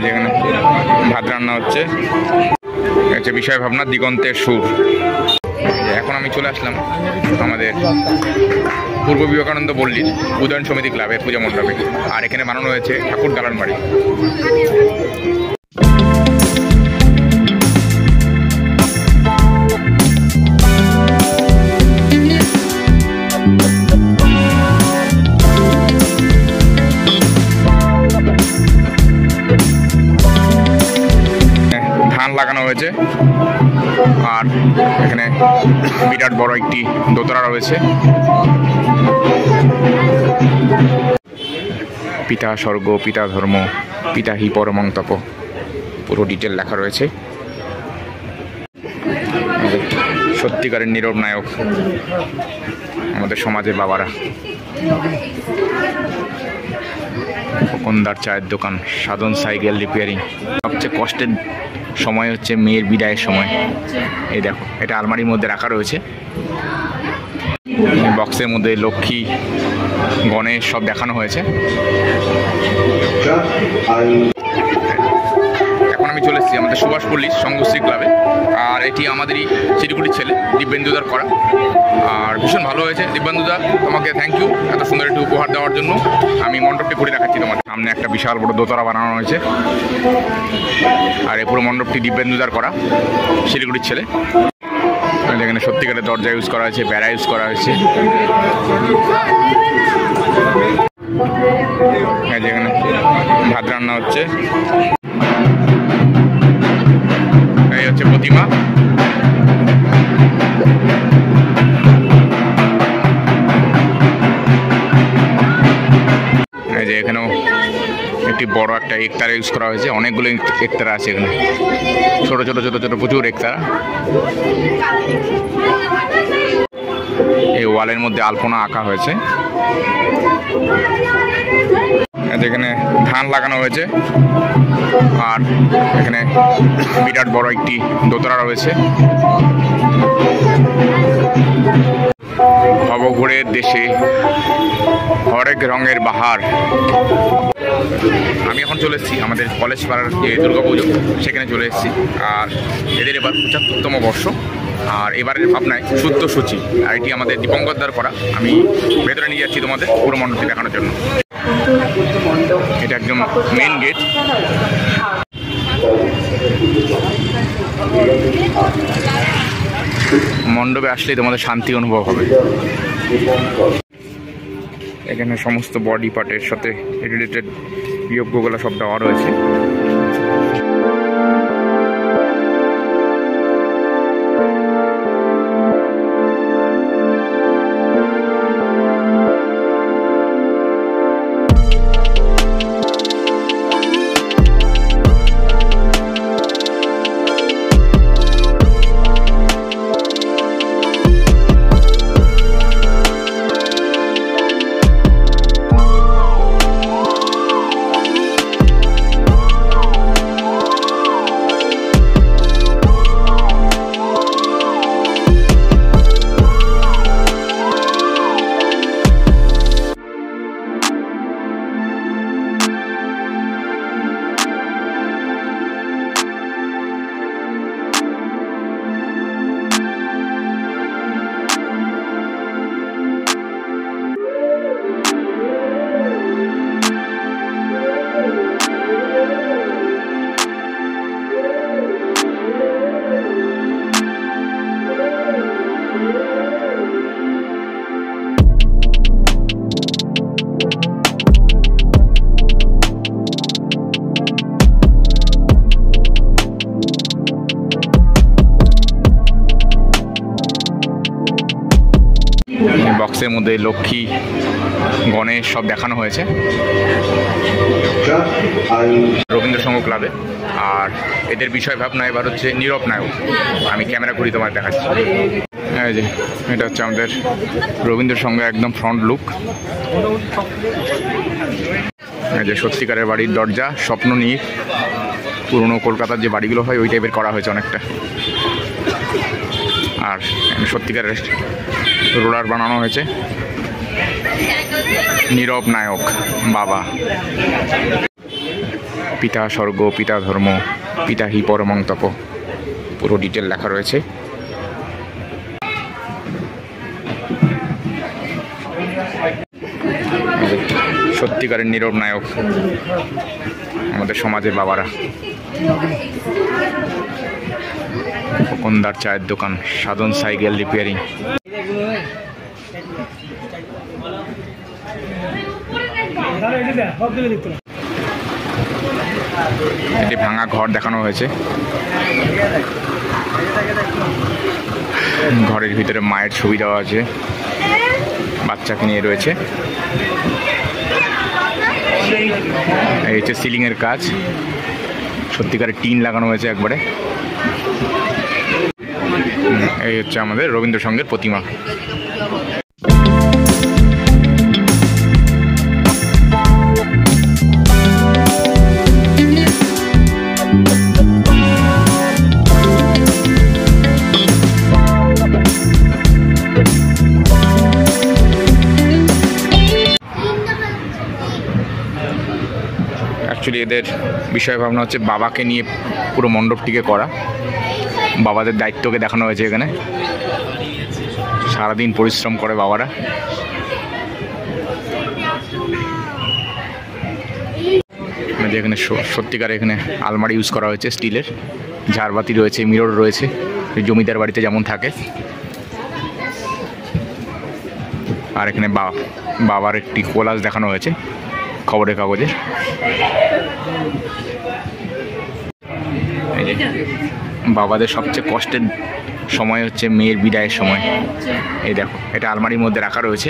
যেখানে ভাত রান্না হচ্ছে, হচ্ছে বিষয় ভাবনা দিগন্তের সুর। এখন আমি চলে আসলাম আমাদের পূর্ব বিবেকানন্দ পল্লীর উদয়ন সমিতি ক্লাবের পূজা মণ্ডপে। আর এখানে বানানো হয়েছে ঠাকুর দালান বাড়ি। ধান লাগানো হয়েছে আর এখানে বিরাট বড় একটি দোতলা রয়েছে। পিতা স্বর্গ, পিতা ধর্ম, পিতা হি পরমং তপ, পুরো ডিটেল লেখা রয়েছে। সত্যিকারের নীরব নায়ক আমাদের সমাজের বাবারা। খোকনদার চায়ের দোকান, সাধন সাইকেল রিপেয়ারিং। সবচেয়ে কষ্টের সময় হচ্ছে মেয়ের বিদায়ের সময়। এই দেখো, এটা আলমারির মধ্যে রাখা রয়েছে। বক্সের মধ্যে লক্ষ্মী, গণেশ সব দেখানো হয়েছে। এখন আমি চলে এসেছি আমাদের সুভাষপল্লীর সংঘশ্রী ক্লাবে। আর এটি আমাদেরই চিরিকুটির ছেলে দিব্যেন্দুদার করা। আর ভীষণ ভালো হয়েছে দিব্যেন্দুদা, তোমাকে থ্যাংক ইউ এত সুন্দর একটি উপহার দেওয়ার জন্য। আমি মণ্ডপটি ঘুরে দেখাচ্ছি তোমার সামনে। একটা বিশাল বড় দোতলা বানানো হয়েছে। আর এই পুরো মণ্ডপটি দিব্যেন্দুদার করা, শিলিগুড়ির ছেলে। এখানে সত্যিকারের দরজা ইউজ করা হয়েছে, বেড়া ইউজ করা হয়েছে। যেখানে ভাত রান্না হচ্ছে। এই হচ্ছে প্রতিমা। এই যে এখানেও একটি বড় একটা একতারা ইউজ করা হয়েছে। অনেকগুলো একতারা আছে এখানে, ছোট ছোট ছোট ছোট প্রচুর একতারা। এই ওয়ালের মধ্যে আলপনা আঁকা হয়েছে। যেখানে ধান লাগানো হয়েছে আর এখানে বিরাট বড় একটি দোতলা রয়েছে। ভবঘুরের দেশে হরেক রঙের বাহার। আমি এখন চলে এসেছি আমাদের কলেজ পাড়ার যে দুর্গাপুজো, সেখানে চলে এসেছি। আর এদের এবার ৭৫তম বর্ষ। আর এবারের ভাবনায় শুদ্ধ সূচি। আর এটি আমাদের দীপঙ্করদার করা। আমি ভেতরে নিয়ে যাচ্ছি তোমাদের পুরো মণ্ডপটি দেখানোর জন্য। এটা একদম মেন গেট। মণ্ডপে আসলেই তোমাদের শান্তি অনুভব হবে। এখানে সমস্ত বডি পার্টের সাথে রিলেটেড বিয়োগগুলো সব দেওয়া রয়েছে। বক্সের মধ্যে লক্ষ্মী, গণেশ সব দেখানো হয়েছে রবীন্দ্র সংঘ ক্লাবে। আর এদের বিষয় ভাবনা এবার হচ্ছে নীরব নায়ক। আমি ক্যামেরা ঘুরি তোমার দেখাচ্ছি। এই যে এটা হচ্ছে আমাদের রবীন্দ্র সংঘের একদম ফ্রন্ট লুক। এই যে সত্যিকারের বাড়ির দরজা, স্বপ্ন নিয়ে পুরনো কলকাতার যে বাড়িগুলো হয় ওই টাইপের করা হয়েছে অনেকটা। আর সত্যিকারের রোলার বানানো হয়েছে। নীরব নায়ক বাবা। পিতা স্বর্গ, পিতা ধর্ম, পিতা হি পরমং তপ, পুরো ডিটেল লেখা রয়েছে। সত্যিকারের নীরব নায়ক আমাদের সমাজের বাবারা। খোকনদার চায়ের দোকান, সাধন সাইকেল রিপেয়ারিং। একটি ভাঙা ঘর দেখানো হয়েছে। ঘরের ভিতরে মায়ের ছবি দেওয়া আছে, বাচ্চাকে নিয়ে রয়েছে। এই হচ্ছে সিলিং এর কাজ, সত্যিকারের টিন লাগানো হয়েছে একবারে। এই হচ্ছে আমাদের রবীন্দ্রসঙ্গের প্রতিমা। অ্যাকচুয়ালি এদের বিষয় ভাবনা হচ্ছে বাবাকে নিয়ে পুরো মণ্ডপটিকে করা। বাবাদের দায়িত্বকে দেখানো হয়েছে এখানে। সারাদিন পরিশ্রম করে বাবারা। এখানে সত্যিকার এখানে আলমারি ইউজ করা হয়েছে স্টিলের, ঝাড়বাতি রয়েছে, মিরর রয়েছে, জমিদার বাড়িতে যেমন থাকে। আর এখানে বাবার একটি কোলাজ দেখানো হয়েছে খবরের কাগজের। এই যে বাবাদের সবচেয়ে কষ্টের সময় হচ্ছে মেয়ের বিদায়ের সময়। এই দেখো, এটা আলমারির মধ্যে রাখা রয়েছে।